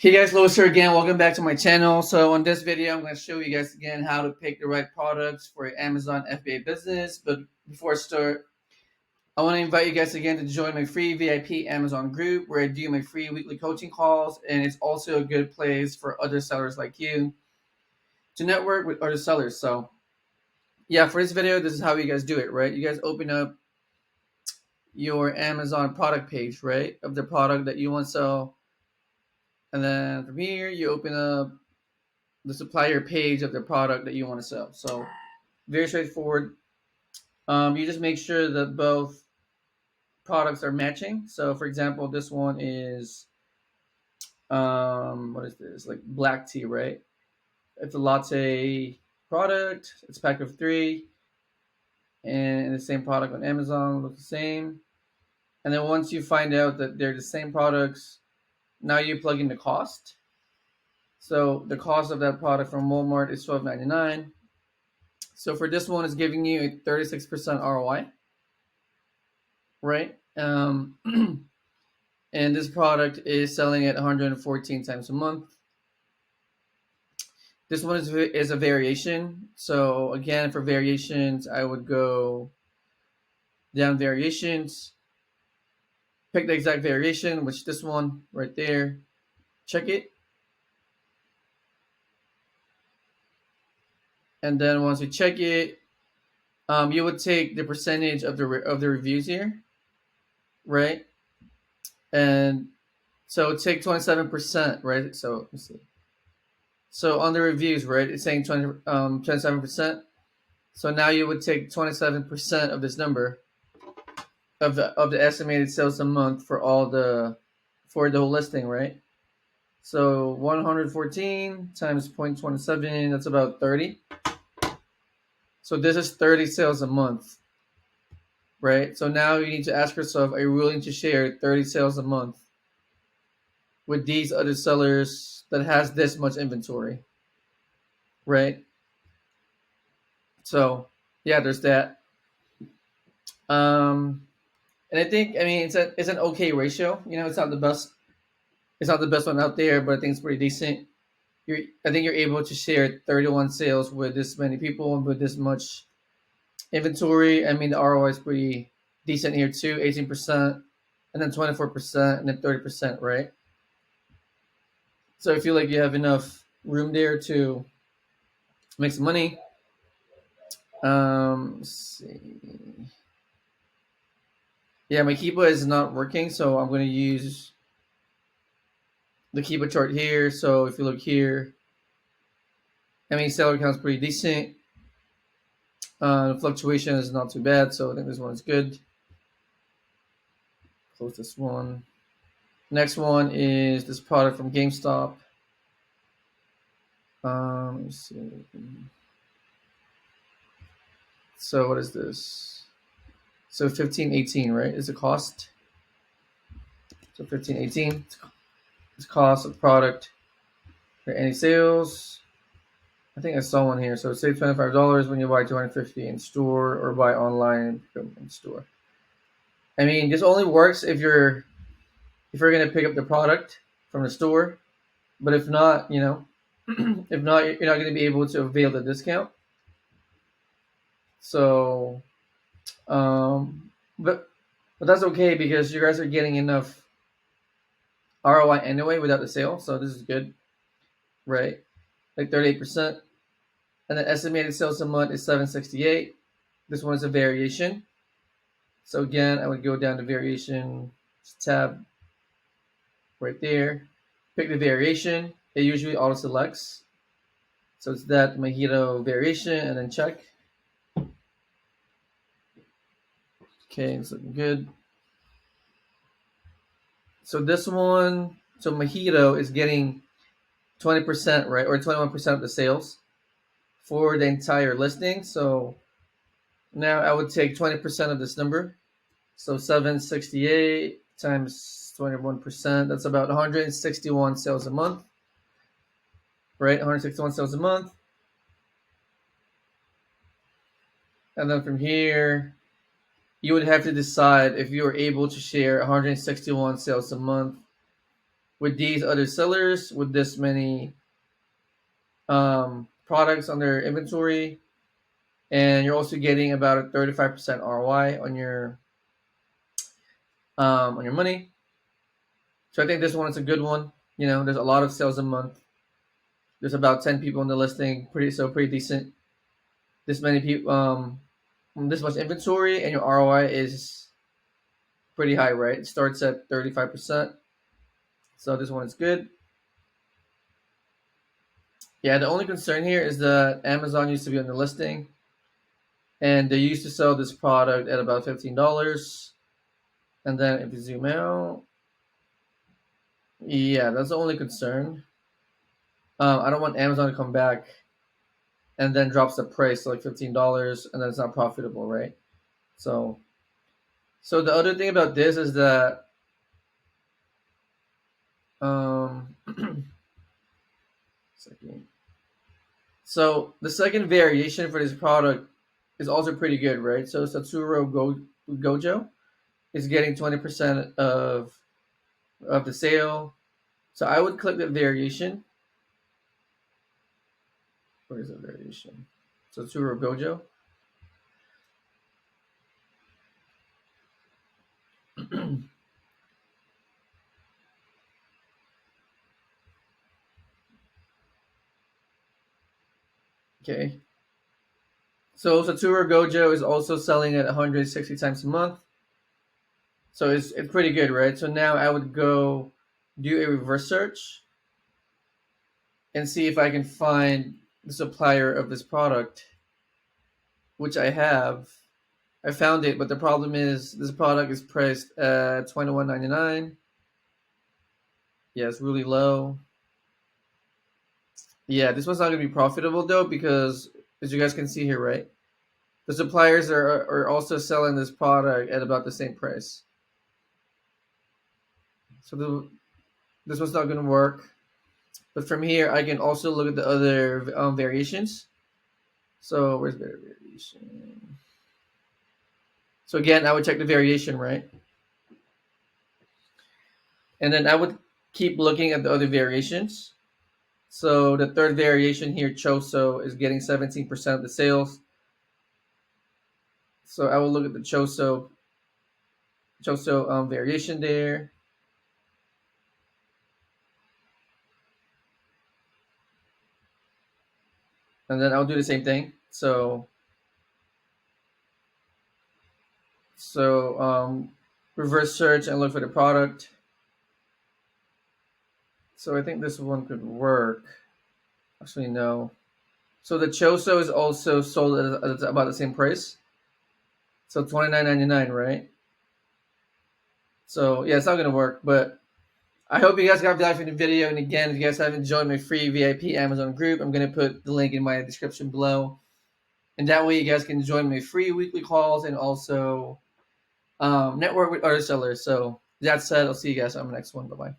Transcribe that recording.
Hey guys, Louis here again. Welcome back to my channel. So on this video, I'm going to show you guys again how to pick the right products for your Amazon FBA business. But before I start, I want to invite you guys again to join my free VIP Amazon group where I do my free weekly coaching calls. And it's also a good place for other sellers like you to network with other sellers. So yeah, for this video, this is how you guys do it, right? You guys open up your Amazon product page, right? Of the product that you want to sell. And then from here, you open up the supplier page of the product that you want to sell. So very straightforward. You just make sure that both products are matching. So for example, this one is what is this? Like black tea, right? It's a latte product. It's a pack of 3, and the same product on Amazon looks the same. And then once you find out that they're the same products, now you plug in the cost. So the cost of that product from Walmart is $12.99. So for this one, it's giving you a 36% ROI, right? And this product is selling at 114 times a month. This one is a variation. So again, for variations, I would go down variations, pick the exact variation, which this one right there, check it. And then once you check it, you would take the percentage of the reviews here, right? And so take 27%, right? So let's see. So on the reviews, right, it's saying 27%. So now you would take 27% of this number of the estimated sales a month for the whole listing, right? So 114 times 0.27, that's about 30. So this is 30 sales a month, right? So now you need to ask yourself, are you willing to share 30 sales a month with these other sellers that has this much inventory, right? So yeah, there's that. And I think, I mean, it's an okay ratio. You know, it's not the best. It's not the best one out there, but I think it's pretty decent. I think you're able to share 31 sales with this many people and with this much inventory. I mean, the ROI is pretty decent here too, 18%, and then 24%, and then 30%, right? So I feel like you have enough room there to make some money. Let's see. Yeah, my Keepa is not working, so I'm going to use the Keepa chart here. So if you look here, I mean, seller count's pretty decent. The fluctuation is not too bad, so I think this one is good. Close this one. Next one is this product from GameStop. Let me see. So what is this? So 15.18, right? Is the cost? So 15.18. It's cost of product for any sales. I think I saw one here. So save $25 when you buy 250 in store or buy online in store. I mean, this only works if you're gonna pick up the product from the store, but if not, you know, if not, you're not gonna be able to avail the discount. So, but that's okay because you guys are getting enough ROI anyway without the sale. So this is good, right? Like 38%, and the estimated sales a month is 768. This one is a variation. So again, I would go down to variation tab right there, pick the variation. It usually auto selects. So it's that mojito variation, and then check. Okay, it's looking good. So this one, so mojito is getting 20%, right, or 21% of the sales for the entire listing. So now I would take 20% of this number. So 768 times 21%, that's about 161 sales a month, right? 161 sales a month. And then from here, you would have to decide if you are able to share 161 sales a month with these other sellers with this many products on their inventory, and you're also getting about a 35% ROI on your money. So I think this one is a good one. You know, there's a lot of sales a month. There's about 10 people on the listing, pretty decent. This many people, this much inventory, and your ROI is pretty high, right? It starts at 35%. So this one is good. Yeah, the only concern here is that Amazon used to be on the listing, and they used to sell this product at about $15. And then if you zoom out, yeah, that's the only concern. I don't want Amazon to come back and then drops the price to like $15, and then it's not profitable, right? So, so the other thing about this is that second. So the second variation for this product is also pretty good, right? So Gojo is getting 20% of the sale. So I would click the variation. Where is the variation? Satsuro Gojo. Okay. So Satsuro Gojo is also selling at 160 times a month. So it's pretty good, right? So now I would go do a reverse search and see if I can find the supplier of this product, which I have. I found it, but the problem is this product is priced at $21.99. Yeah, it's really low. Yeah, this one's not gonna be profitable though, because as you guys can see here, right? The suppliers are also selling this product at about the same price. So this one's not gonna work. But from here, I can also look at the other variations. So where's the variation? So again, I would check the variation, right? And then I would keep looking at the other variations. So the third variation here, Choso, is getting 17% of the sales. So I will look at the Choso variation there. And then I'll do the same thing. So reverse search and look for the product. So I think this one could work. Actually, no. So the Choso is also sold at about the same price. So $29.99, right? So yeah, it's not gonna work. But I hope you guys got value from the video. And again, if you guys haven't joined my free VIP Amazon group, I'm gonna put the link in my description below. And that way you guys can join my free weekly calls and also network with other sellers. So that said, I'll see you guys on the next one. Bye bye.